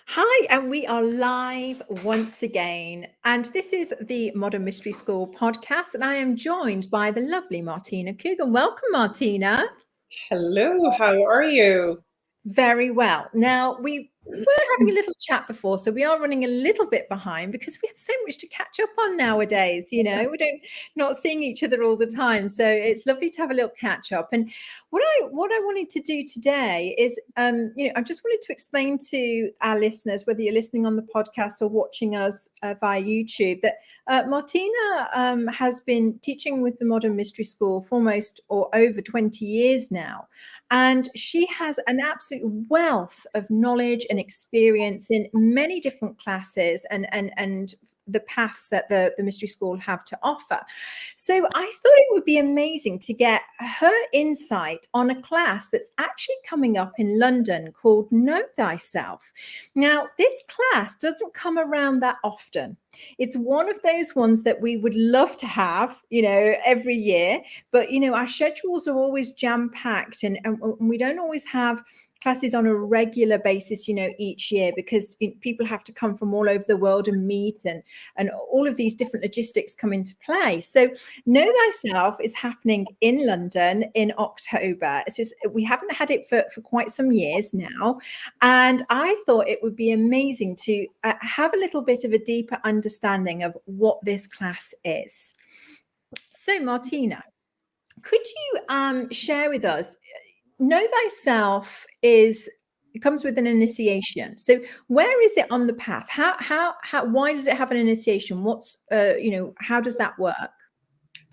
Hi, and we are live once again. And this is the Modern Mystery School podcast, and I am joined by the lovely Martina Coogan. Welcome, Martina. Hello, how are you? Very well. Now, we were having a little chat before, so we are running a little bit behind because we have so much to catch up on nowadays. We don't not seeing each other all the time, so it's lovely to have a little catch up. And what I wanted to do today is, I just wanted to explain to our listeners, whether you're listening on the podcast or watching us via YouTube, that Martina has been teaching with the Modern Mystery School for almost or over 20 years now. And she has an absolute wealth of knowledge and experience in many different classes and the paths that the Mystery School have to offer. So I thought it would be amazing to get her insight on a class that's actually coming up in London called Know Thyself. Now, this class doesn't come around that often. It's one of those ones that we would love to have, every year. But, our schedules are always jam-packed and we don't always have classes on a regular basis, each year, because people have to come from all over the world and meet, and all of these different logistics come into play. So Know Thyself is happening in London in October. We haven't had it for quite some years now. And I thought it would be amazing to have a little bit of a deeper understanding of what this class is. So Martina, could you share with us, Know Thyself comes with an initiation. So where is it on the path? Why does it have an initiation? How does that work?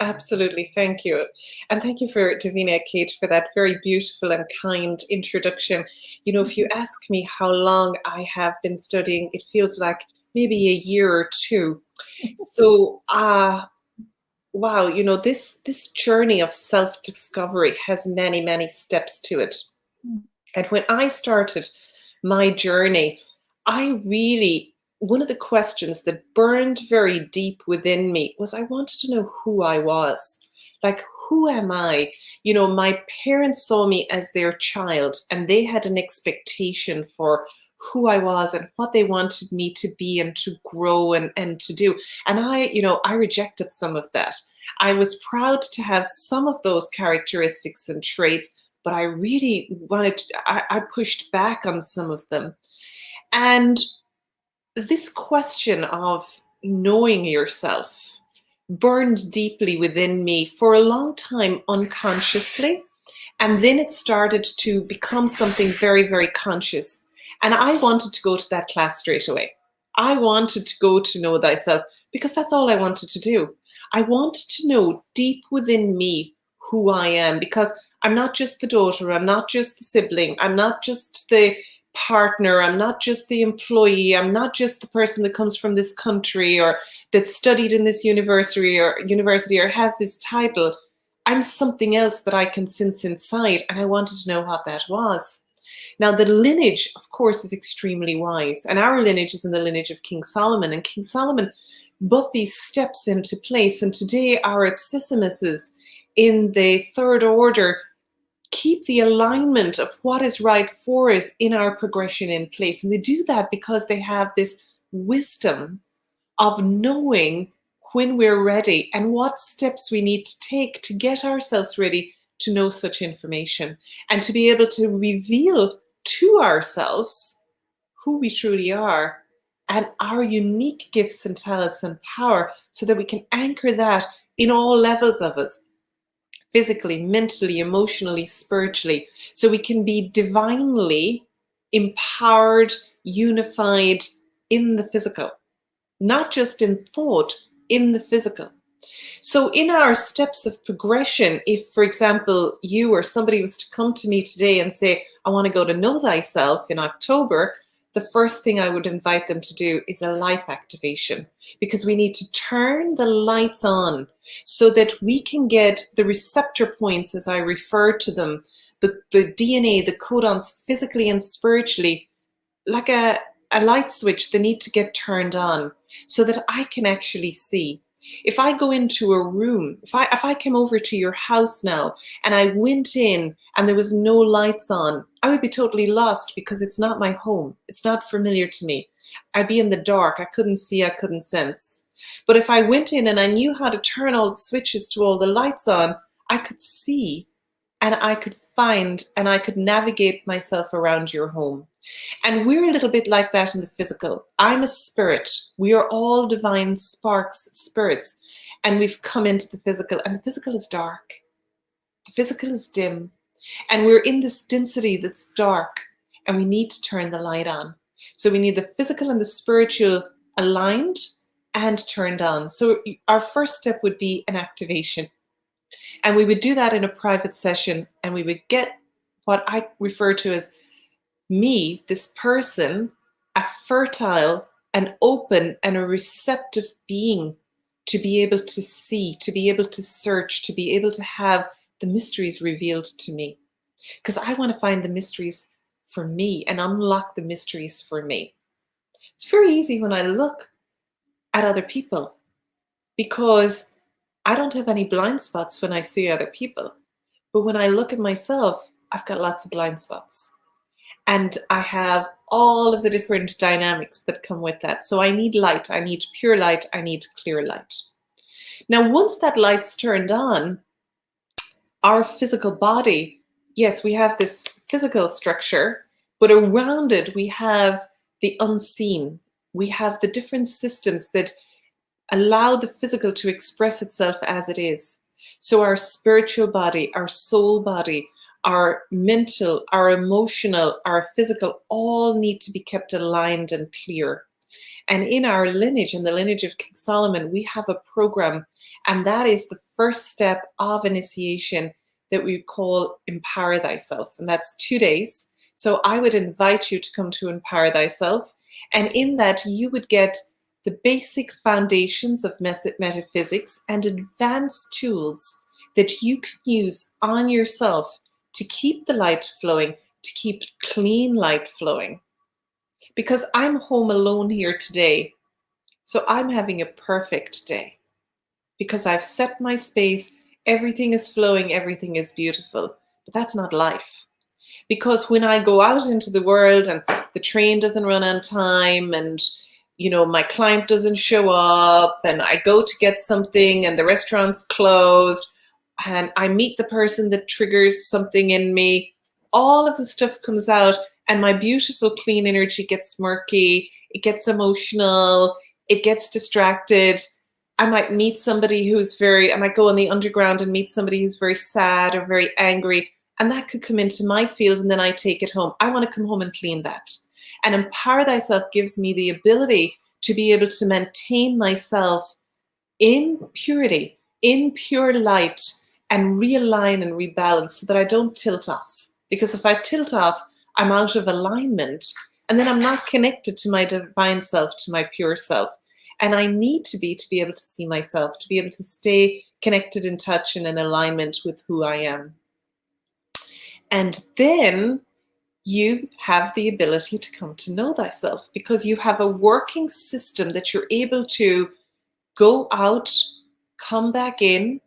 Absolutely, thank you. And thank you for Davina Kate for that very beautiful and kind introduction. If you ask me how long I have been studying, it feels like maybe a year or two. So wow, this journey of self-discovery has many, many steps to it. And when I started my journey, one of the questions that burned very deep within me was I wanted to know who I was. Like, who am I? My parents saw me as their child, and they had an expectation for who I was and what they wanted me to be and to grow and to do. And I rejected some of that. I was proud to have some of those characteristics and traits, but I really I pushed back on some of them. And this question of knowing yourself burned deeply within me for a long time unconsciously. And then it started to become something very, very conscious. And I wanted to go to that class straight away. I wanted to go to Know Thyself because that's all I wanted to do. I wanted to know deep within me who I am, because I'm not just the daughter, I'm not just the sibling, I'm not just the partner, I'm not just the employee, I'm not just the person that comes from this country or that studied in this university or has this title. I'm something else that I can sense inside, and I wanted to know what that was. Now, the lineage, of course, is extremely wise, and our lineage is in the lineage of King Salomon, and King Salomon put these steps into place, and today our Abscissimuses in the third order keep the alignment of what is right for us in our progression in place. And they do that because they have this wisdom of knowing when we're ready and what steps we need to take to get ourselves ready to know such information and to be able to reveal to ourselves who we truly are and our unique gifts and talents and power, so that we can anchor that in all levels of us. Physically, mentally, emotionally, spiritually, so we can be divinely empowered, unified in the physical, not just in thought, in the physical. So in our steps of progression, if, for example, you or somebody was to come to me today and say, I want to go to Know Thyself in October, the first thing I would invite them to do is a life activation, because we need to turn the lights on so that we can get the receptor points, as I refer to them, the DNA, the codons, physically and spiritually, like a light switch. They need to get turned on so that I can actually see. If I go into a room, if I came over to your house now and I went in and there was no lights on, I would be totally lost because it's not my home. It's not familiar to me. I'd be in the dark. I couldn't see, I couldn't sense. But if I went in and I knew how to turn all the switches to all the lights on, I could see and I could find and I could navigate myself around your home. And we're a little bit like that in the physical. I'm a spirit. We are all divine sparks, spirits. And we've come into the physical, and the physical is dark. The physical is dim. And we're in this density that's dark, and we need to turn the light on. So we need the physical and the spiritual aligned and turned on. So our first step would be an activation. And we would do that in a private session, and we would get what I refer to as me, this person, a fertile, an open, and a receptive being to be able to see, to be able to search, to be able to have the mysteries revealed to me. Because I want to find the mysteries for me and unlock the mysteries for me. It's very easy when I look at other people because I don't have any blind spots when I see other people. But when I look at myself, I've got lots of blind spots. And I have all of the different dynamics that come with that. So I need light, I need pure light, I need clear light. Now, once that light's turned on, our physical body, yes, we have this physical structure, but around it, we have the unseen. We have the different systems that allow the physical to express itself as it is. So our spiritual body, our soul body, our mental, our emotional, our physical, all need to be kept aligned and clear. And in our lineage, in the lineage of King Solomon, we have a program, and that is the first step of initiation that we call Empower Thyself. And that's 2 days. So I would invite you to come to Empower Thyself. And in that, you would get the basic foundations of metaphysics and advanced tools that you can use on yourself to keep the light flowing, to keep clean light flowing. Because I'm home alone here today, so I'm having a perfect day. Because I've set my space, everything is flowing, everything is beautiful. But that's not life. Because when I go out into the world and the train doesn't run on time and my client doesn't show up and I go to get something and the restaurant's closed, and I meet the person that triggers something in me, all of the stuff comes out and my beautiful clean energy gets murky, it gets emotional, it gets distracted. I might meet somebody I might go on the underground and meet somebody who's very sad or very angry, and that could come into my field and then I take it home. I want to come home and clean that. And Empower Thyself gives me the ability to be able to maintain myself in purity, in pure light, and realign and rebalance so that I don't tilt off. Because if I tilt off, I'm out of alignment and then I'm not connected to my divine self, to my pure self. And I need to be able to see myself, to be able to stay connected in touch and in alignment with who I am. And then you have the ability to come to know thyself because you have a working system that you're able to go out, come back in.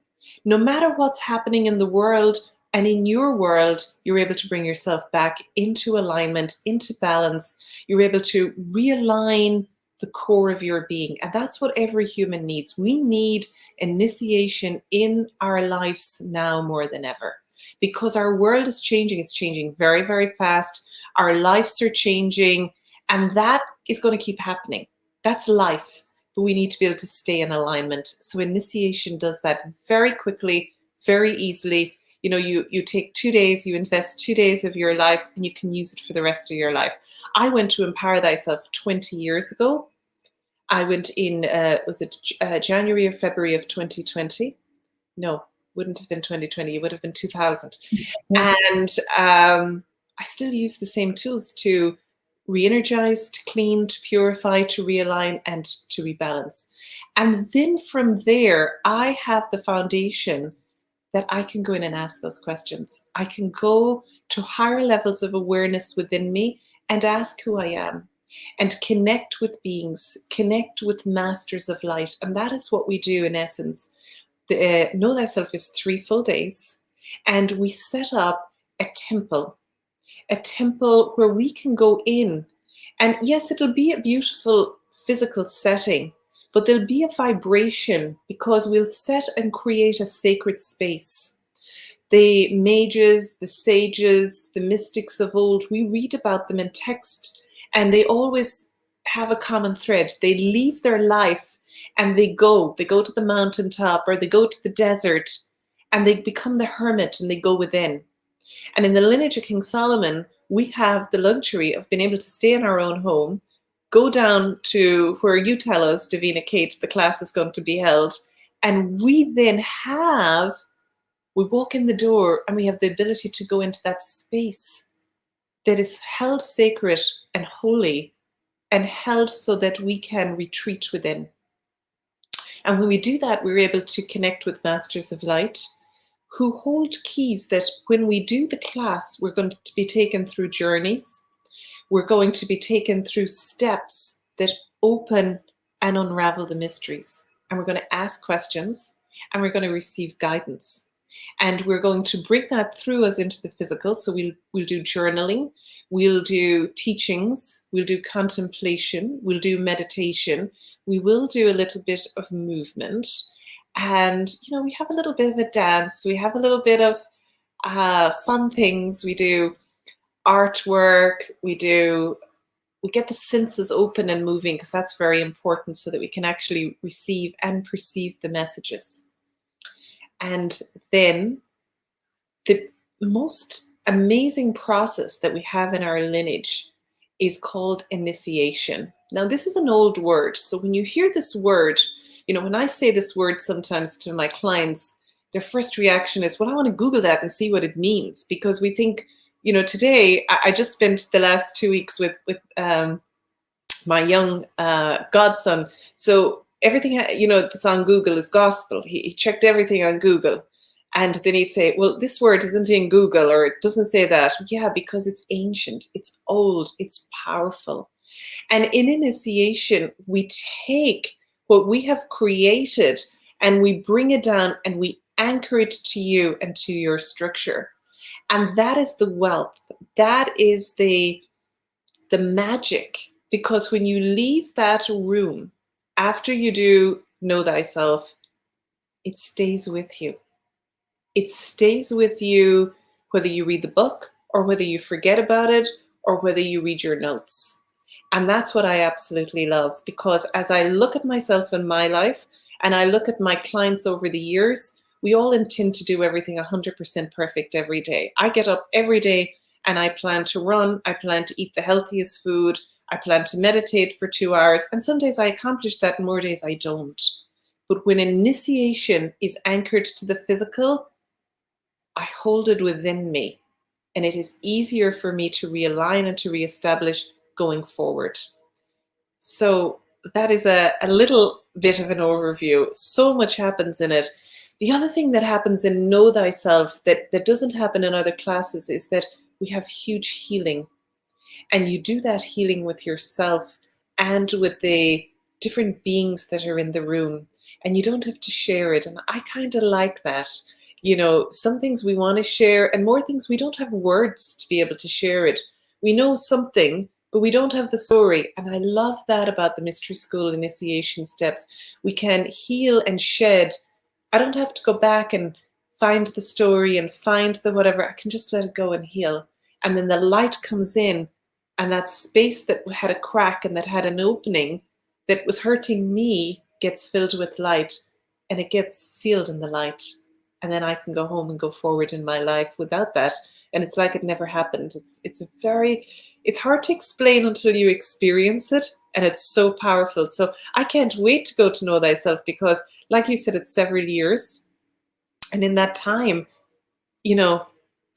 No matter what's happening in the world and in your world, you're able to bring yourself back into alignment, into balance. You're able to realign the core of your being. And that's what every human needs. We need initiation in our lives now more than ever because our world is changing. It's changing very, very fast. Our lives are changing, and that is going to keep happening. That's life. But we need to be able to stay in alignment. So initiation does that very quickly, very easily. You take 2 days, you invest 2 days of your life, and you can use it for the rest of your life. I went to Empower Thyself 20 years ago. I went in, January or February of 2020? No, wouldn't have been 2020. It would have been 2000. Yeah. And I still use the same tools to re-energize, to clean, to purify, to realign, and to rebalance. And then from there, I have the foundation that I can go in and ask those questions. I can go to higher levels of awareness within me and ask who I am. and connect with beings, connect with masters of light. And that is what we do in essence. The Know Thyself is 3 full days, and we set up a temple where we can go in. And yes, it'll be a beautiful physical setting, but there'll be a vibration because we'll set and create a sacred space. The mages, the sages, the mystics of old, we read about them in text, and they always have a common thread. They leave their life and they go to the mountaintop or they go to the desert, and they become the hermit and they go within. And in the lineage of King Salomon, we have the luxury of being able to stay in our own home, go down to where you tell us, Davina Kate, the class is going to be held, and we walk in the door and we have the ability to go into that space that is held sacred and holy and held so that we can retreat within. And when we do that, we're able to connect with masters of light who hold keys that when we do the class, we're going to be taken through journeys. We're going to be taken through steps that open and unravel the mysteries. And we're going to ask questions and we're going to receive guidance. And we're going to bring that through us into the physical. So we'll do journaling, we'll do teachings, we'll do contemplation, we'll do meditation, we will do a little bit of movement. And, we have a little bit of a dance, we have a little bit of fun things, we do artwork, we get the senses open and moving, because that's very important so that we can actually receive and perceive the messages. And then the most amazing process that we have in our lineage is called initiation. Now, this is an old word. So when you hear this word, when I say this word sometimes to my clients, their first reaction is, well, I want to Google that and see what it means. Because we think, today, I just spent the last 2 weeks with my young godson. So everything, that's on Google is gospel. He checked everything on Google. And then he'd say, well, this word isn't in Google, or it doesn't say that. Yeah, because it's ancient, it's old, it's powerful. And in initiation, we take what we have created and we bring it down and we anchor it to you and to your structure. And that is the wealth. That is the magic. Because when you leave that room, after you do Know Thyself, it stays with you. It stays with you whether you read the book or whether you forget about it or whether you read your notes. And that's what I absolutely love, because as I look at myself in my life and I look at my clients over the years, we all intend to do everything 100% perfect every day. I get up every day and I plan to run, I plan to eat the healthiest food, I plan to meditate for 2 hours, and some days I accomplish that and more days I don't. But when initiation is anchored to the physical, I hold it within me, and it is easier for me to realign and to reestablish going forward. So that is a little bit of an overview. So much happens in it. The other thing that happens in Know Thyself that doesn't happen in other classes is that we have huge healing. And you do that healing with yourself and with the different beings that are in the room. And you don't have to share it. And I kind of like that. Some things we want to share and more things we don't have words to be able to share it. We know something, but we don't have the story. And I love that about the Mystery School initiation steps. We can heal and shed. I don't have to go back and find the story and find the whatever. I can just let it go and heal. And then the light comes in, and that space that had a crack and that had an opening that was hurting me gets filled with light, and it gets sealed in the light. And then I can go home and go forward in my life without that. And it's like it never happened. It's hard to explain until you experience it. And it's so powerful. So I can't wait to go to Know Thyself, because like you said, it's several years. And in that time,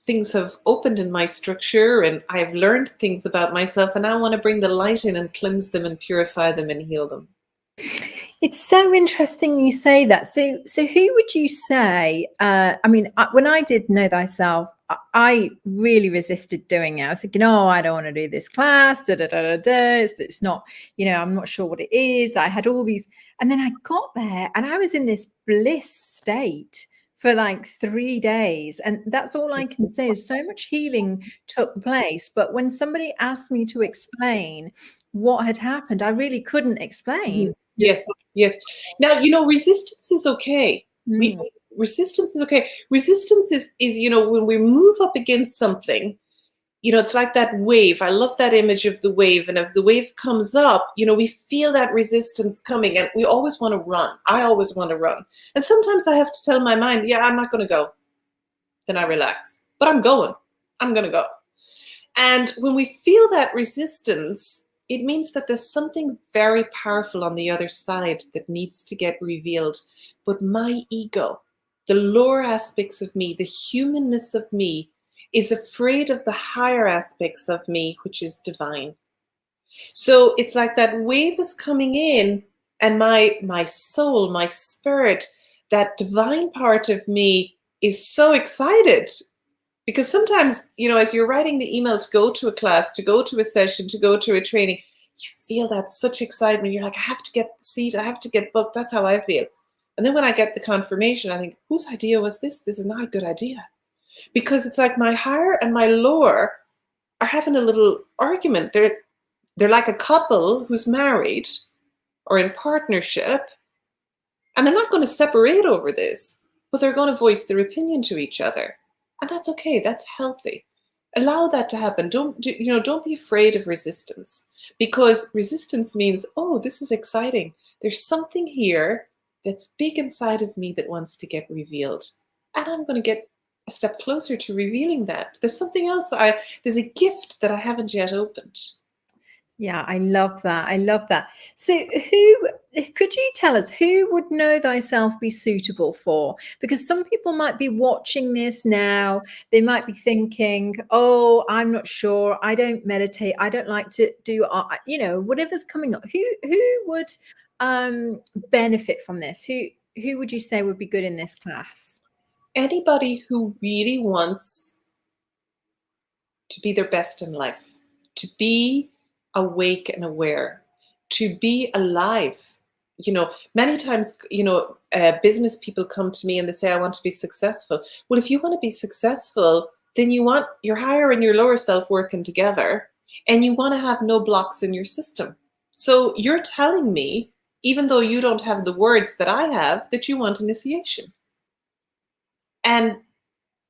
things have opened in my structure and I've learned things about myself, and I want to bring the light in and cleanse them and purify them and heal them. It's so interesting you say that. So who would you say, when I did Know Thyself, I really resisted doing it. I was thinking, oh, I don't want to do this class. Da, da, da, da, da. It's not, I'm not sure what it is. I had all these, and then I got there and I was in this bliss state for like 3 days. And that's all I can say is so much healing took place. But when somebody asked me to explain what had happened, I really couldn't explain. Yes, yes. Now, resistance is okay. Mm. Resistance is okay. Resistance is, when we move up against something, it's like that wave. I love that image of the wave. And as the wave comes up, we feel that resistance coming and we always want to run. I always want to run. And sometimes I have to tell my mind, yeah, I'm not going to go. Then I relax. But I'm going. I'm going to go. And when we feel that resistance, it means that there's something very powerful on the other side that needs to get revealed. But my ego, the lower aspects of me, the humanness of me, is afraid of the higher aspects of me, which is divine. So it's like that wave is coming in and my soul, my spirit, that divine part of me is so excited. Because sometimes, as you're writing the email to go to a class, to go to a session, to go to a training, you feel that such excitement. You're like, I have to get the seat. I have to get booked. That's how I feel. And then when I get the confirmation, I think, whose idea was this? This is not a good idea. Because it's like my higher and my lower are having a little argument. They're like a couple who's married or in partnership, and they're not going to separate over this, but they're going to voice their opinion to each other. And that's okay. That's healthy. Allow that to happen. Don't be afraid of resistance, because resistance means, oh, this is exciting. There's something here that's big inside of me that wants to get revealed. And I'm going to get a step closer to revealing that. There's something else. There's a gift that I haven't yet opened. Yeah, I love that. I love that. So could you tell us, who would Know Thyself be suitable for? Because some people might be watching this now. They might be thinking, oh, I'm not sure. I don't meditate. I don't like to do, whatever's coming up. Who would benefit from this? Who would you say would be good in this class? Anybody who really wants to be their best in life, to be awake and aware, to be alive. Many times, business people come to me and they say, I want to be successful. Well, if you want to be successful, then you want your higher and your lower self working together, and you want to have no blocks in your system. So you're telling me, even though you don't have the words that I have, that you want initiation. And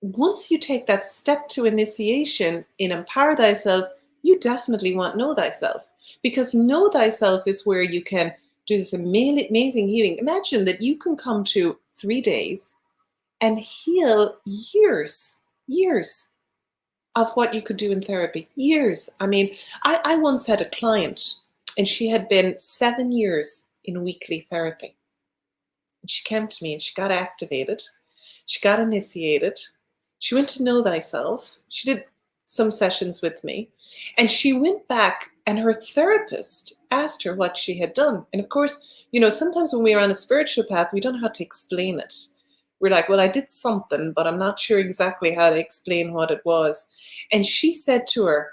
once you take that step to initiation in Empower Thyself, you definitely want Know Thyself, because Know Thyself is where you can do this amazing healing. Imagine that you can come to 3 days and heal years of what you could do in therapy. Years. I mean, I once had a client and she had been 7 years in weekly therapy. And she came to me and she got activated. She got initiated. She went to Know Thyself. She did some sessions with me, and she went back and her therapist asked her what she had done. And of course, sometimes when we're on a spiritual path, we don't know how to explain it. We're like, well, I did something, but I'm not sure exactly how to explain what it was. And she said to her,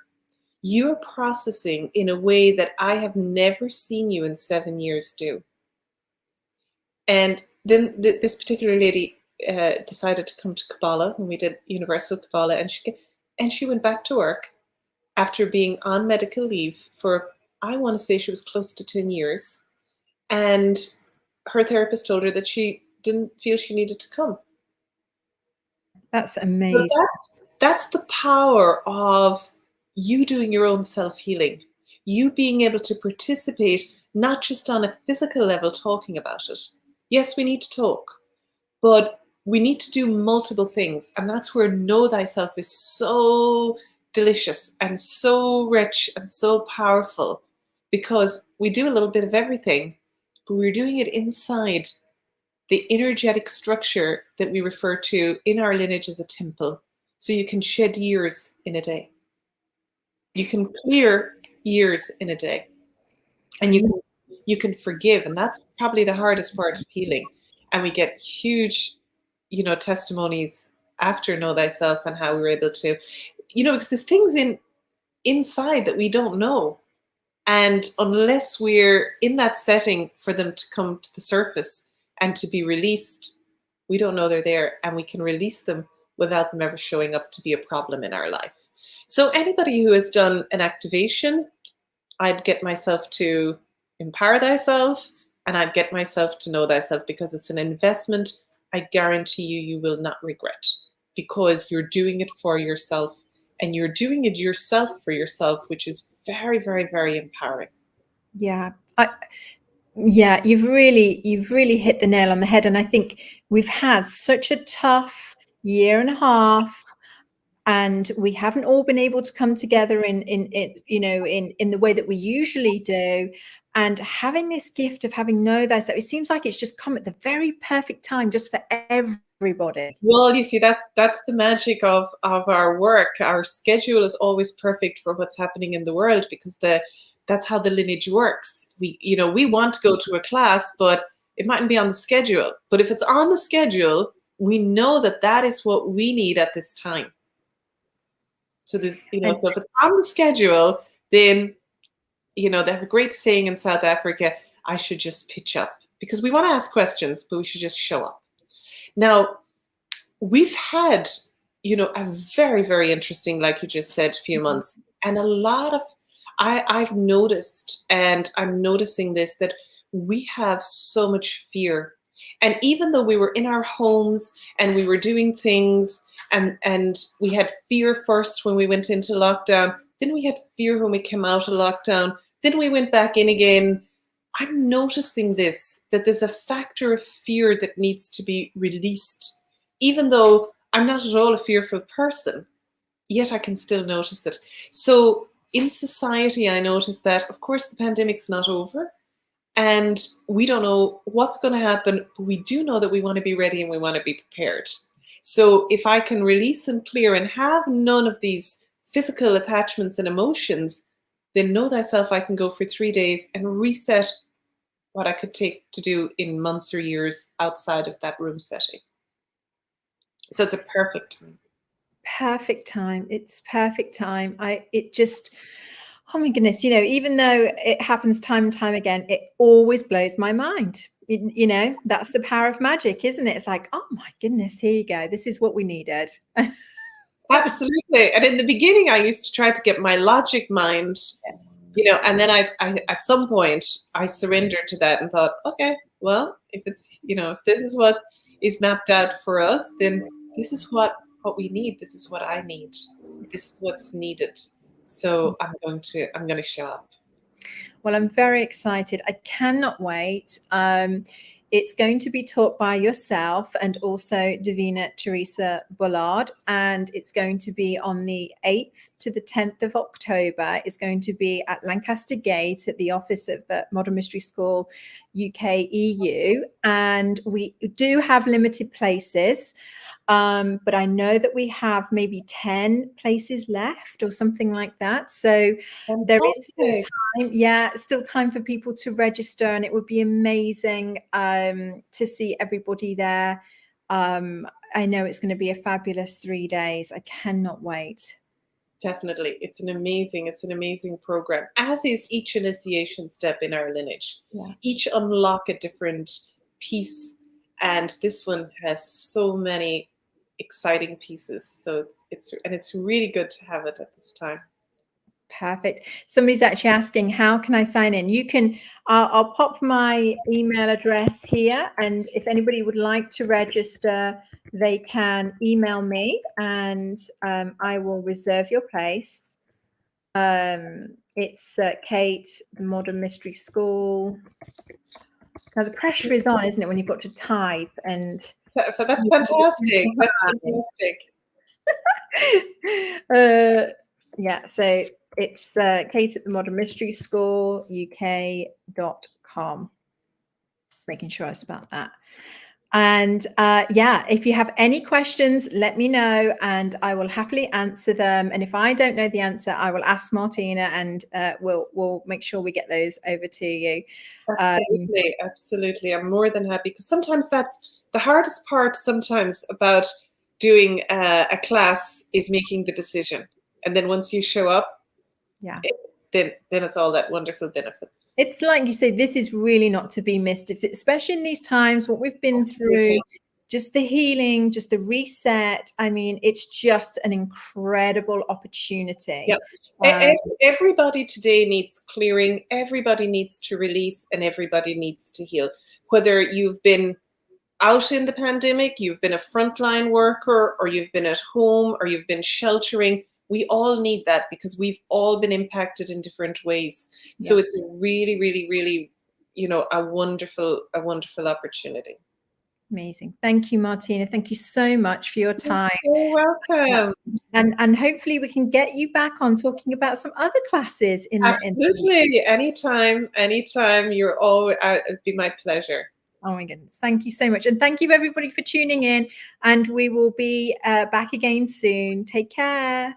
you're processing in a way that I have never seen you in 7 years do. And then this particular lady decided to come to Kabbalah when we did Universal Kabbalah, and she went back to work after being on medical leave for, I want to say she was close to 10 years. And her therapist told her that she didn't feel she needed to come. That's amazing. So that's the power of you doing your own self-healing. You being able to participate, not just on a physical level talking about it. Yes, we need to talk, but we need to do multiple things. And that's where Know Thyself is so delicious and so rich and so powerful, because we do a little bit of everything, but we're doing it inside the energetic structure that we refer to in our lineage as a temple. So you can shed years in a day. You can clear years in a day. And you can forgive. And that's probably the hardest part of healing. And we get huge, testimonies after Know Thyself and how we were able to, because there's things inside that we don't know. And unless we're in that setting for them to come to the surface and to be released, we don't know they're there, and we can release them without them ever showing up to be a problem in our life. So anybody who has done an activation, I'd get myself to empower thyself, and I'd get myself to know thyself, because it's an investment I guarantee you will not regret, because you're doing it for yourself, and you're doing it yourself for yourself, which is very, very, very empowering. Yeah. Yeah, you've really hit the nail on the head. And I think we've had such a tough year and a half, and we haven't all been able to come together in the way that we usually do. And having this gift of having Know Thyself, it seems like it's just come at the very perfect time, just for everybody. Well, you see, that's the magic of our work. Our schedule is always perfect for what's happening in the world, because that's how the lineage works. We want to go to a class, but it mightn't be on the schedule. But if it's on the schedule, we know that is what we need at this time. So this, so if it's on the schedule, then, they have a great saying in South Africa, I should just pitch up, because we want to ask questions, but we should just show up. Now, we've had, a very, very interesting, like you just said, few months, and a lot of, I've noticed, and I'm noticing this, that we have so much fear. And even though we were in our homes and we were doing things, and we had fear first when we went into lockdown, then we had fear when we came out of lockdown, then we went back in again. I'm noticing that there's a factor of fear that needs to be released. Even though I'm not at all a fearful person, yet I can still notice it. So in society, I notice that, of course, the pandemic's not over, and we don't know what's going to happen, but we do know that we want to be ready and we want to be prepared. So if I can release and clear and have none of these physical attachments and emotions, then Know Thyself, I can go for 3 days and reset what I could take to do in months or years outside of that room setting. So it's a perfect time. Perfect time. It's perfect time. Oh my goodness, even though it happens time and time again, it always blows my mind. That's the power of magic, isn't it? It's like, oh my goodness, here you go. This is what we needed. Absolutely. And in the beginning, I used to try to get my logic mind, and then I at some point I surrendered to that and thought, okay, well, if it's, if this is what is mapped out for us, then this is what we need. This is what I need. This is what's needed. So I'm going to show up. Well, I'm very excited. I cannot wait. It's going to be taught by yourself and also Davina Teresa Bullard, and it's going to be on the 8th to the 10th of October. It's going to be at Lancaster Gate at the office of the Modern Mystery School UK EU, and we do have limited places, but I know that we have maybe 10 places left or something like that. So there is still time. Yeah, still time for people to register, and it would be amazing to see everybody there. I know it's going to be a fabulous 3 days. I cannot wait. Definitely. It's an amazing program, as is each initiation step in our lineage. Yeah. Each unlock a different piece, and this one has so many exciting pieces. So it's really good to have it at this time. Perfect. Somebody's actually asking, how can I sign in? You can, I'll pop my email address here, and if anybody would like to register, they can email me, and I will reserve your place. It's Kate, the Modern Mystery School. Now the pressure is on, isn't it, when you've got to type and... That's fantastic. That's fantastic. Yeah, so it's Kate at the Modern Mystery School UK.com. Making sure I spelled that. And yeah, if you have any questions, let me know and I will happily answer them. And if I don't know the answer, I will ask Martina, and we'll make sure we get those over to you. Absolutely. I'm more than happy, because sometimes that's the hardest part sometimes about doing a class is making the decision. And then once you show up, yeah, then it's all that wonderful benefits. It's like you say, this is really not to be missed, especially in these times, what we've been through, just the healing, just the reset. I mean, it's just an incredible opportunity. Yeah. Everybody today needs clearing. Everybody needs to release, and everybody needs to heal. Whether you've been out in the pandemic, you've been a frontline worker, or you've been at home, or you've been sheltering, we all need that because we've all been impacted in different ways. Yeah. So it's a really, really, really, a wonderful opportunity. Amazing. Thank you, Martina. Thank you so much for your time. You're welcome. And hopefully we can get you back on talking about some other classes Absolutely. Anytime. You're all, it'd be my pleasure. Oh my goodness. Thank you so much. And thank you everybody for tuning in, and we will be back again soon. Take care.